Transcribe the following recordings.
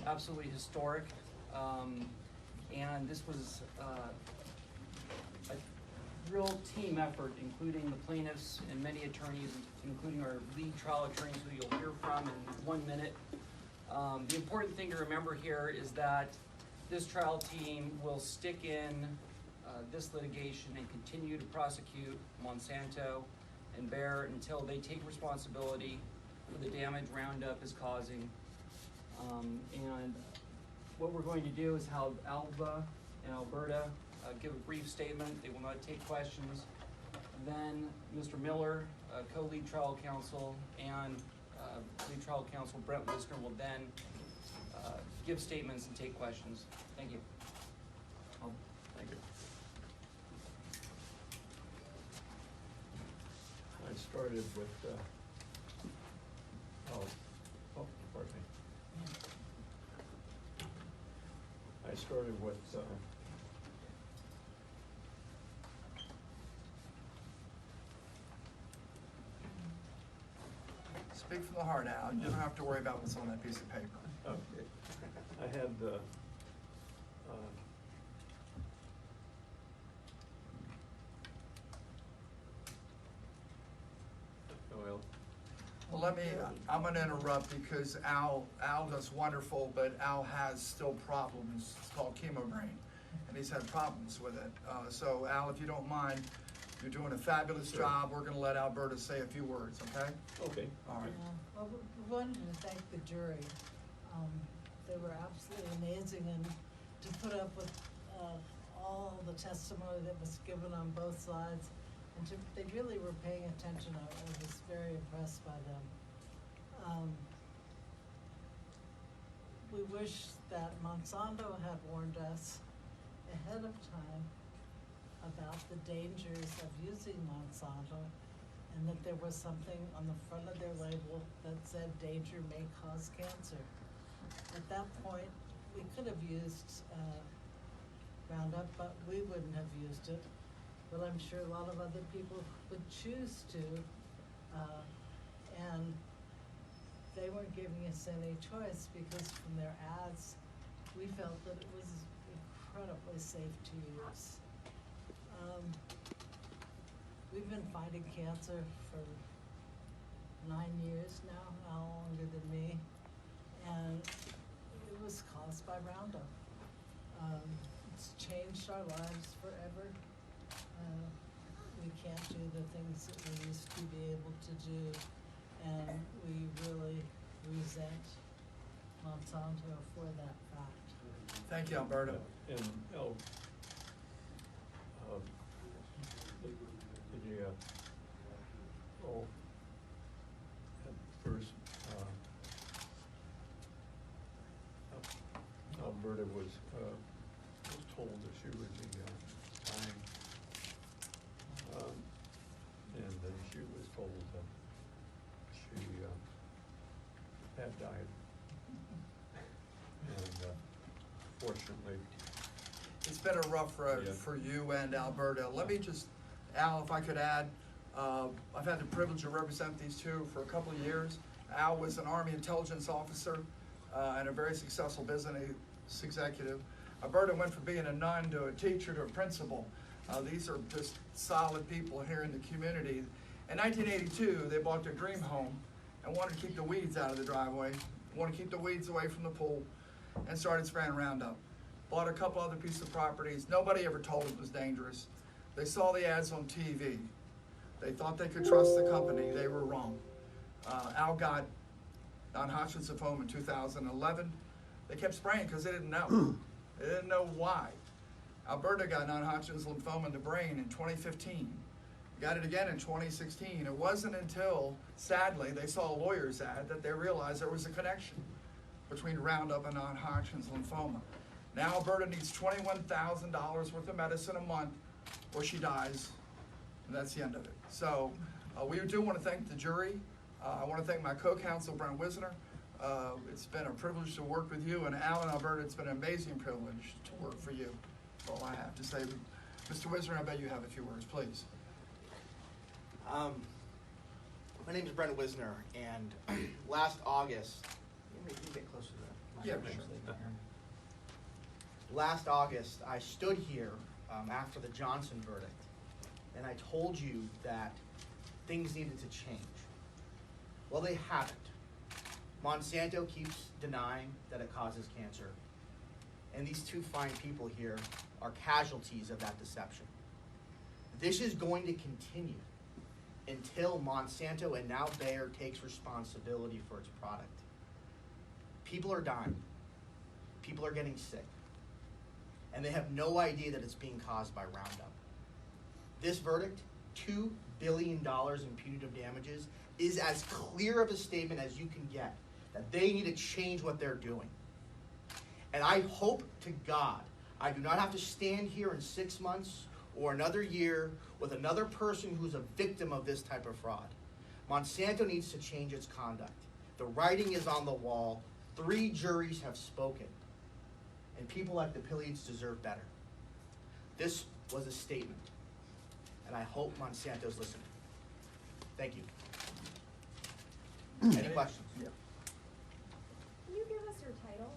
absolutely historic, and this was a real team effort, including the plaintiffs and many attorneys, including our lead trial attorneys, who you'll hear from in 1 minute. The important thing to remember here is that this trial team will stick in this litigation and continue to prosecute Monsanto and Bayer until they take responsibility for the damage Roundup is causing. And what we're going to do is have Alva and Alberta give a brief statement. They will not take questions. Then Mr. Miller, co-lead trial counsel, and lead trial counsel Brent Wisner will then give statements and take questions. Thank you. Thank you. I started with, pardon me. I started with, Speak from the heart, Al. You don't have to worry about what's on that piece of paper. okay. I had, Well, I'm gonna interrupt because Al does wonderful, but Al has still problems. It's called chemo brain, and he's had problems with it. So Al, if you don't mind, you're doing a fabulous job. We're gonna let Alberta say a few words, okay? okay. All right. Well, we wanted to thank the jury. They were absolutely amazing, and to put up with all the testimony that was given on both sides, and they really were paying attention. I was very impressed by them. We wish that Monsanto had warned us ahead of time about the dangers of using Monsanto, and that there was something on the front of their label that said danger may cause cancer. At that point, we could have used Roundup, but we wouldn't have used it. But I'm sure a lot of other people would choose to, and they weren't giving us any choice, because from their ads, we felt that it was incredibly safe to use. We've been fighting cancer for 9 years now, Al longer than me, and it was caused by Roundup. It's changed our lives forever. We can't do the things that we used to be able to do, and we really resent Monsanto for that fact. Thank you, Alberta. And did you, at first, Alberta was told that she would be dying, and then she was told that she had died, and fortunately. It's been a rough road Yeah. for you and Alberta. Let me just, Al, if I could add, I've had the privilege to represent these two for a couple of years. Al was an Army intelligence officer and a very successful business executive. Alberta went from being a nun to a teacher to a principal. These are just solid people here in the community. In 1982, they bought their dream home and wanted to keep the weeds out of the driveway, wanted to keep the weeds away from the pool, and started spraying Roundup. Bought a couple other pieces of properties. Nobody ever told them it was dangerous. They saw the ads on TV. They thought they could trust the company. They were wrong. Al got non-Hodgkin lymphoma in 2011. They kept spraying because they didn't know. They didn't know why. Alberta got non-Hodgkin's lymphoma in the brain in 2015. Got it again in 2016. It wasn't until, sadly, they saw a lawyer's ad that they realized there was a connection between Roundup and non-Hodgkin's lymphoma. Now Alberta needs $21,000 worth of medicine a month or she dies, and that's the end of it. So we do want to thank the jury. I want to thank my co-counsel, Brent Wisner. It's been a privilege to work with you, and Al and Alberta, it's been an amazing privilege to work for you. That's all I have to say. Mr. Wisner, I bet you have a few words, please. My name is Brent Wisner, and last August, You can get closer to that. Yeah, microphone sure. so they can hear me. Last August, I stood here after the Johnson verdict, and I told you that things needed to change. Well, they haven't. Monsanto keeps denying that it causes cancer, and these two fine people here are casualties of that deception. This is going to continue until Monsanto and now Bayer takes responsibility for its product. People are dying. People are getting sick. And they have no idea that it's being caused by Roundup. This verdict, $2 billion in punitive damages, is as clear of a statement as you can get that they need to change what they're doing. And I hope to God I do not have to stand here in 6 months or another year with another person who's a victim of this type of fraud. Monsanto needs to change its conduct. The writing is on the wall. 3 juries have spoken. And people like the Pilliods deserve better. This was a statement. And I hope Monsanto's listening. Thank you. Any questions? Yeah. Can you give us your title?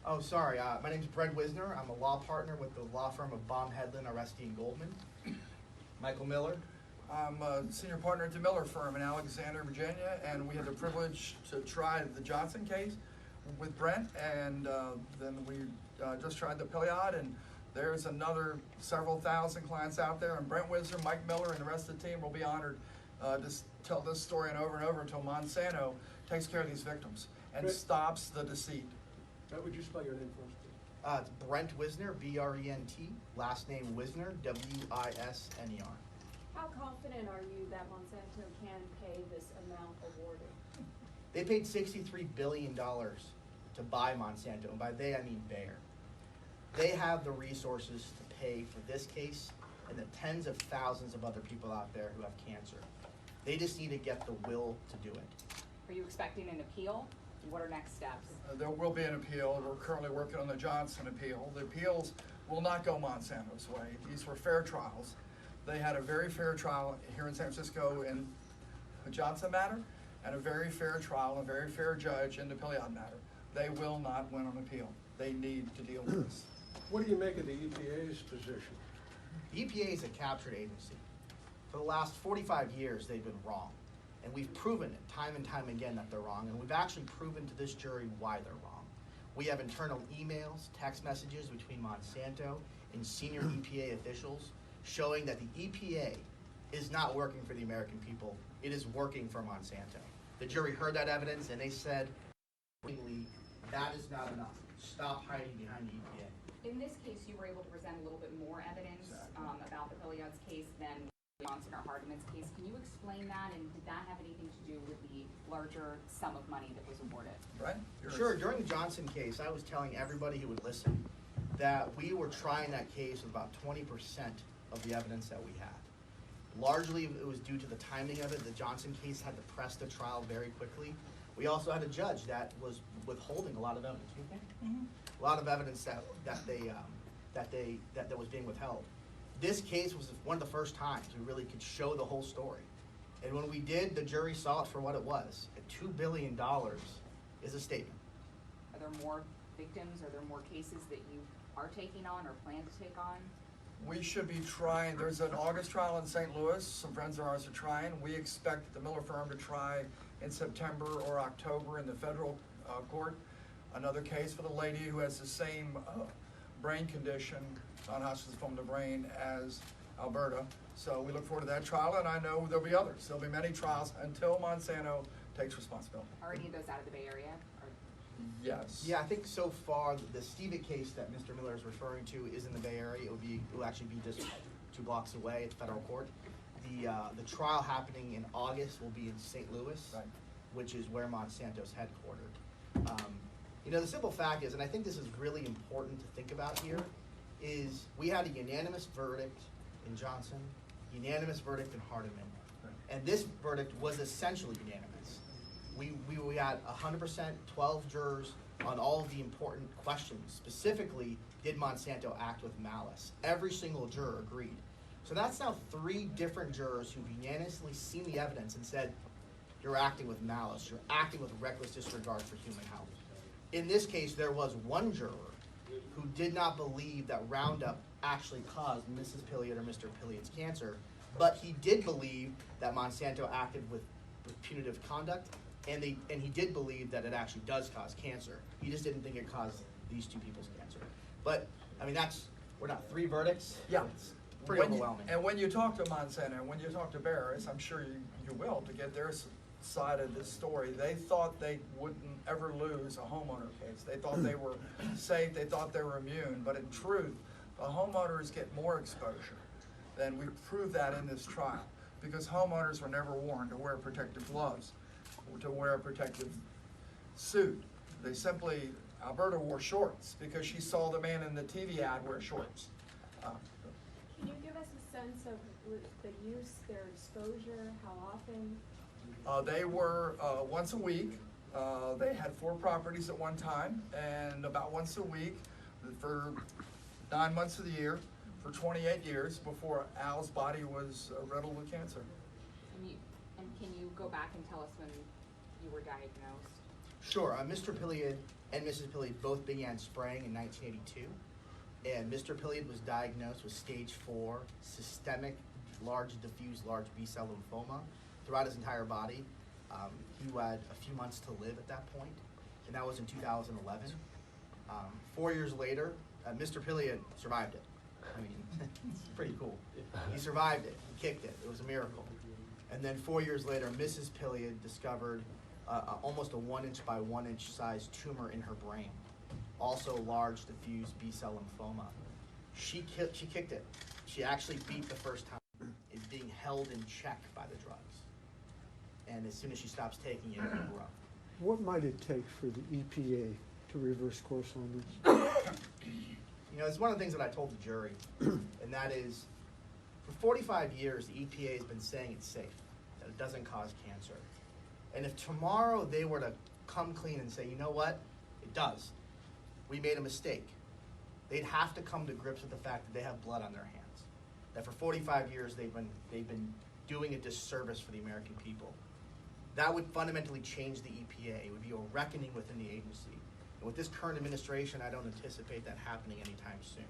Oh, sorry. My name's Brent Wisner. I'm a law partner with the law firm of Baum, Hedlund, Aresti, and Goldman. Michael Miller. I'm a senior partner at the Miller firm in Alexandria, Virginia, and we had the privilege to try the Johnson case with Brent, and then we just tried the Pilliod, and there's another several thousand clients out there, and Brent Wisner, Mike Miller, and the rest of the team will be honored to tell this story and over until Monsanto takes care of these victims and Brent- stops the deceit. How would you spell your name for us, please? It's Brent Wisner, B-R-E-N-T. Last name Wisner, W-I-S-N-E-R. How confident are you that Monsanto can pay this amount awarded? They paid $63 billion to buy Monsanto, and by they I mean Bayer. They have the resources to pay for this case and the tens of thousands of other people out there who have cancer. They just need to get the will to do it. Are you expecting an appeal? What are next steps? There will be an appeal. We're currently working on the Johnson appeal. The appeals will not go Monsanto's way. These were fair trials. They had a very fair trial here in San Francisco in the Johnson matter, and a very fair trial, a very fair judge in the Pilliods matter. They will not win on appeal. They need to deal with this. What do you make of the EPA's position? The EPA is a captured agency. For the last 45 years, they've been wrong. And we've proven it time and time again that they're wrong, and we've actually proven to this jury why they're wrong. We have internal emails, text messages between Monsanto and senior EPA officials showing that the EPA is not working for the American people. It is working for Monsanto. The jury heard that evidence and they said, that is not enough. Stop hiding behind the EPA. In this case, you were able to present a little bit more evidence about the Pilliods case than Johnson or Hardeman's case. Can you explain that, and did that have anything to do with the larger sum of money that was awarded? Right? Sure, during the Johnson case, I was telling everybody who would listen that we were trying that case with about 20% of the evidence that we had. Largely, it was due to the timing of it. The Johnson case had to press the trial very quickly. We also had a judge that was withholding a lot of evidence. You think? A lot of evidence that was being withheld. This case was one of the first times we really could show the whole story. And when we did, the jury saw it for what it was. $2 billion is a statement. Are there more victims? Are there more cases that you are taking on or plan to take on? We should be trying, there's an August trial in St. Louis, some friends of ours are trying. We expect the Miller firm to try in September or October in the federal court. Another case for the lady who has the same brain condition, non-Hodgkin's lymphoma of the brain, as Alberta. So we look forward to that trial, and I know there'll be others. There'll be many trials until Monsanto takes responsibility. Are any of those out of the Bay Area? Or Yes. Yeah, I think so far the Stevic case that Mr. Miller is referring to is in the Bay Area. It will actually be just 2 blocks away at the federal court. The trial happening in August will be in St. Louis, Right. which is where Monsanto's headquartered. The simple fact is, and I think this is really important to think about here, is we had a unanimous verdict in Johnson, unanimous verdict in Hardeman, and this verdict was essentially unanimous. We had 100%, 12 jurors on all of the important questions. Specifically, did Monsanto act with malice? Every single juror agreed. So that's now 3 different jurors who've unanimously seen the evidence and said, you're acting with malice. You're acting with reckless disregard for human health. In this case, there was one juror who did not believe that Roundup actually caused Mrs. Pilliod or Mr. Pilliod's cancer, but he did believe that Monsanto acted with punitive conduct, and he did believe that it actually does cause cancer. He just didn't think it caused these two people's cancer. But, I mean, we're not 3 verdicts. Yeah. It's pretty overwhelming. And when you talk to Monsanto, when you talk to Barris, I'm sure you will, to get their side of this story, they thought they wouldn't ever lose a homeowner case. They thought they were safe, they thought they were immune, but in truth, the homeowners get more exposure. Then we proved that in this trial, because homeowners were never warned to wear protective gloves, or to wear a protective suit. They simply, Alberta wore shorts because she saw the man in the TV ad wear shorts. Can you give us a sense of the use, their exposure, how often? They were once a week. They had 4 properties at one time, and about once a week for 9 months of the year, for 28 years before Al's body was riddled with cancer. And can you go back and tell us when you were diagnosed? Sure. Mr. Pilliod and Mrs. Pilliod both began spraying in 1982, and Mr. Pilliod was diagnosed with stage 4 systemic diffuse large B-cell lymphoma throughout his entire body. He had a few months to live at that point, and that was in 2011. 4 years later, Mr. Pilliod survived it. I mean, it's pretty cool. He survived it. He kicked it. It was a miracle. And then 4 years later, Mrs. Pilliod discovered almost a 1-inch by 1-inch size tumor in her brain, also large diffuse B-cell lymphoma. She kicked it. She actually beat the first time. Is being held in check by the drugs. And as soon as she stops taking it, it'll grow. What might it take for the EPA to reverse course on this? You know, it's one of the things that I told the jury, and that is, for 45 years, the EPA has been saying it's safe, that it doesn't cause cancer. And if tomorrow they were to come clean and say, you know what, it does, we made a mistake, they'd have to come to grips with the fact that they have blood on their hands. That for 45 years they've been doing a disservice for the American people. That would fundamentally change the EPA. It would be a reckoning within the agency. And with this current administration, I don't anticipate that happening anytime soon.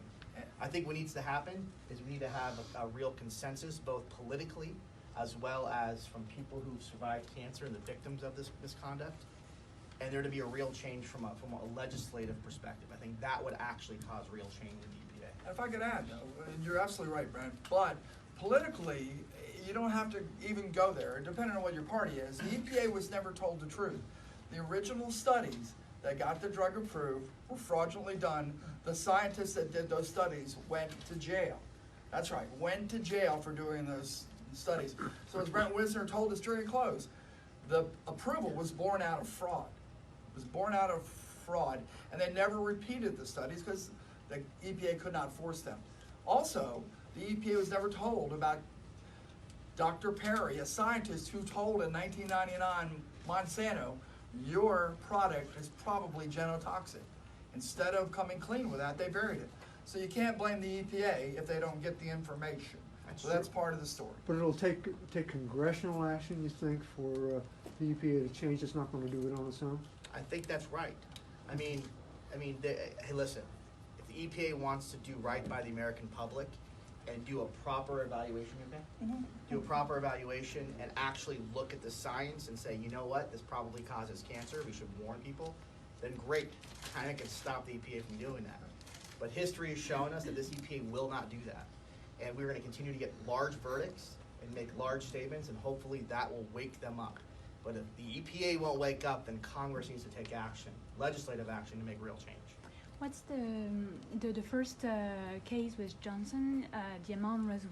I think what needs to happen is we need to have a real consensus, both politically as well as from people who've survived cancer and the victims of this misconduct, and there to be a real change from a legislative perspective. I think that would actually cause real change in the EPA. If I could add, though, and you're absolutely right, Brent, but politically, you don't have to even go there, depending on what your party is. The EPA was never told the truth. The original studies that got the drug approved were fraudulently done. The scientists that did those studies went to jail. That's right, went to jail for doing those studies. So as Brent Wisner told us during close, the approval was born out of fraud. It was born out of fraud, and they never repeated the studies because the EPA could not force them. Also, the EPA was never told about Dr. Perry, a scientist who told in 1999 Monsanto, your product is probably genotoxic. Instead of coming clean with that, they buried it. So you can't blame the EPA if they don't get the information. So that's part of the story. But it'll take congressional action, you think, for the EPA to change? It's not going to do it on its own? I think that's right. I mean, hey, listen, if the EPA wants to do right by the American public and do a proper evaluation, do a proper evaluation and actually look at the science and say, you know what, this probably causes cancer, we should warn people, then great, kind of can stop the EPA from doing that. But history has shown us that this EPA will not do that. And we're going to continue to get large verdicts and make large statements, and hopefully that will wake them up. But if the EPA won't wake up, then Congress needs to take action, legislative action, to make real change. What's the first case with Johnson? The amount was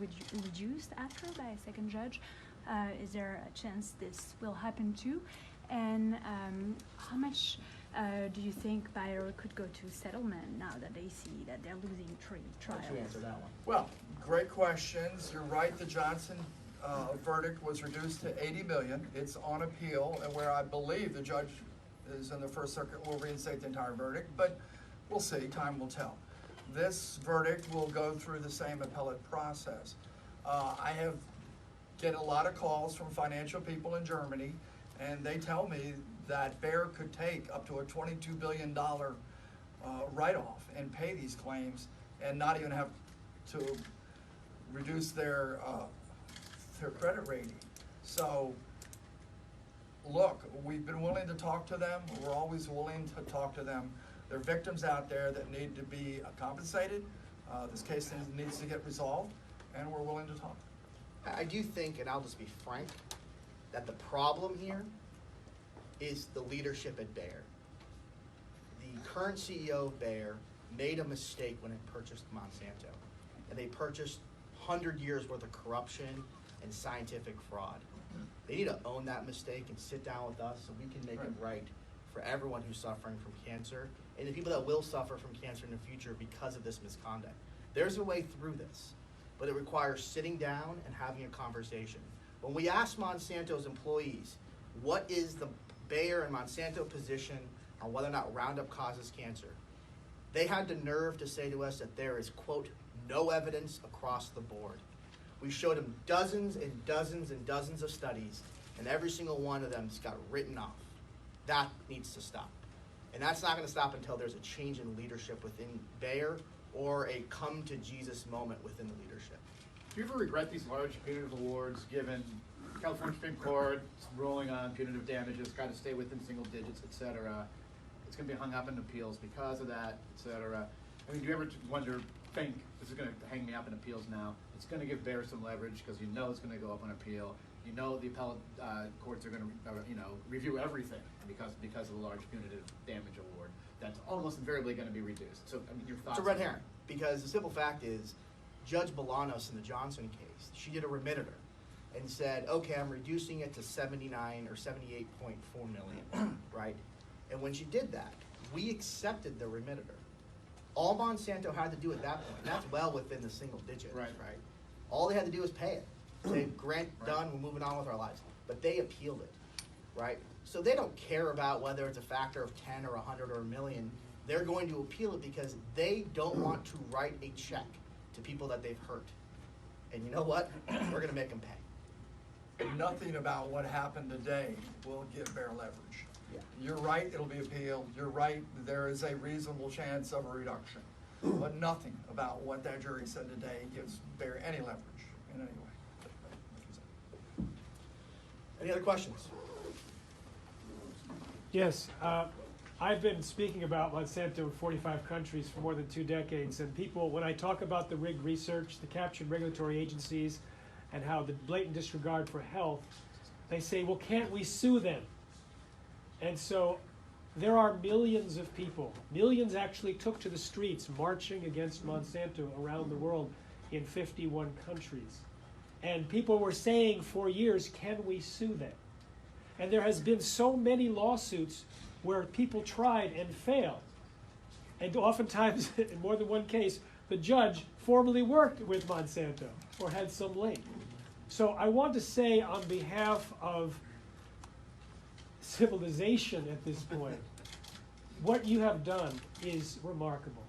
reduced after by a second judge. Is there a chance this will happen too? And how much do you think Bayer could go to settlement now that they see that they're losing 3 trials? Why don't you answer that one? Well, great questions. You're right, the Johnson verdict was reduced to $80 million. It's on appeal, and where I believe the judge is in the First Circuit will reinstate the entire verdict, but we'll see, time will tell. This verdict will go through the same appellate process. I get a lot of calls from financial people in Germany And they tell me that Bayer could take up to a $22 billion write-off and pay these claims and not even have to reduce their credit rating. So, look, we've been willing to talk to them. We're always willing to talk to them. There are victims out there that need to be compensated. This case needs to get resolved, and we're willing to talk. I do think, and I'll just be frank, that the problem here is the leadership at Bayer. The current CEO of Bayer made a mistake when it purchased Monsanto, and they purchased 100 years worth of corruption and scientific fraud. They need to own that mistake and sit down with us so we can make it right for everyone who's suffering from cancer and the people that will suffer from cancer in the future because of this misconduct. There's a way through this, but it requires sitting down and having a conversation. When we asked Monsanto's employees, what is the Bayer and Monsanto position on whether or not Roundup causes cancer, they had the nerve to say to us that there is, quote, no evidence across the board. We showed them dozens and dozens and dozens of studies, and every single one of them got written off. That needs to stop. And that's not going to stop until there's a change in leadership within Bayer or a come-to-Jesus moment within the leadership. Do you ever regret these large punitive awards given California Supreme Court ruling on punitive damages, got to stay within single digits, et cetera? It's going to be hung up in appeals because of that, et cetera. I mean, do you ever think, this is going to hang me up in appeals now? It's going to give Bayer some leverage because you know it's going to go up on appeal. You know the appellate courts are going to, review everything because of the large punitive damage award. That's almost invariably going to be reduced. So, I mean, your thoughts? It's a red herring, because the simple fact is, Judge Bolanos in the Johnson case, she did a remitter and said, okay, I'm reducing it to 79 or 78.4 million, right? And when she did that, we accepted the remitter. All Monsanto had to do at that point, and that's well within the single digits, right? All they had to do was pay it. Say, grant, done, we're moving on with our lives. But they appealed it, right? So they don't care about whether it's a factor of 10 or 100 or a million. They're going to appeal it because they don't want to write a check to people that they've hurt. And you know what? We're going to make them pay. Nothing about what happened today will give Bayer leverage. Yeah. You're right, it'll be appealed. You're right, there is a reasonable chance of a reduction. But nothing about what that jury said today gives Bayer any leverage in any way. Any other questions? Yes, I've been speaking about Monsanto in 45 countries for more than 2 decades, and people, when I talk about the rigged research, the captured regulatory agencies, and how the blatant disregard for health, they say, well, can't we sue them? And so there are millions of people, millions actually took to the streets marching against Monsanto around the world in 51 countries. And people were saying for years, can we sue them? And there has been so many lawsuits where people tried and failed. And oftentimes, in more than one case, the judge formerly worked with Monsanto or had some link. So I want to say on behalf of civilization at this point, what you have done is remarkable.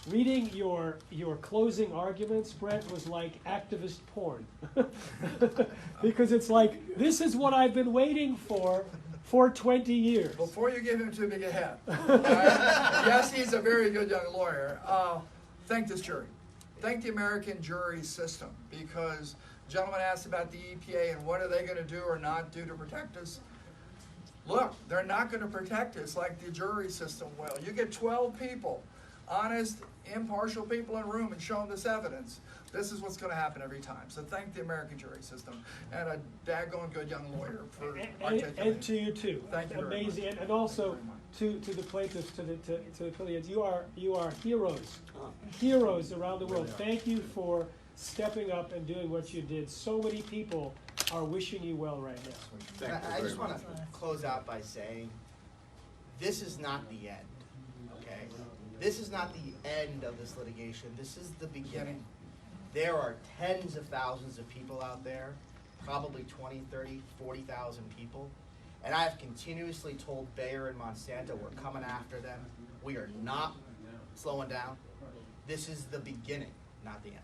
Reading your closing arguments, Brent, was like activist porn. Because it's like, this is what I've been waiting for 20 years. Before you give him too big a head, yes, he's a very good young lawyer. Thank this jury. Thank the American jury system, because gentleman asked about the EPA and what are they going to do or not do to protect us. Look, they're not going to protect us like the jury system will. You get 12 people, honest, impartial people in a room and show them this evidence. This is what's going to happen every time. So thank the American jury system and a daggone good young lawyer for articulating. And to you too. Thank you very amazing, much. and also to the plaintiffs, to the Pilliods. You are heroes, heroes around the world. Thank you for stepping up and doing what you did. So many people are wishing you well right now. I just want to close out by saying, this is not the end, okay? This is not the end of this litigation. This is the beginning. There are tens of thousands of people out there, probably 20, 30, 40,000 people. And I have continuously told Bayer and Monsanto we're coming after them. We are not slowing down. This is the beginning, not the end.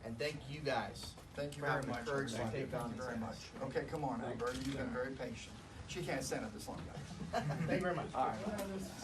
And thank you guys. Thank you for very having the much. courage to Thank take on you this very case. much. Okay, come on, Alberta. You've been very patient. She can't stand it this long, guys. Thank you very much. All right.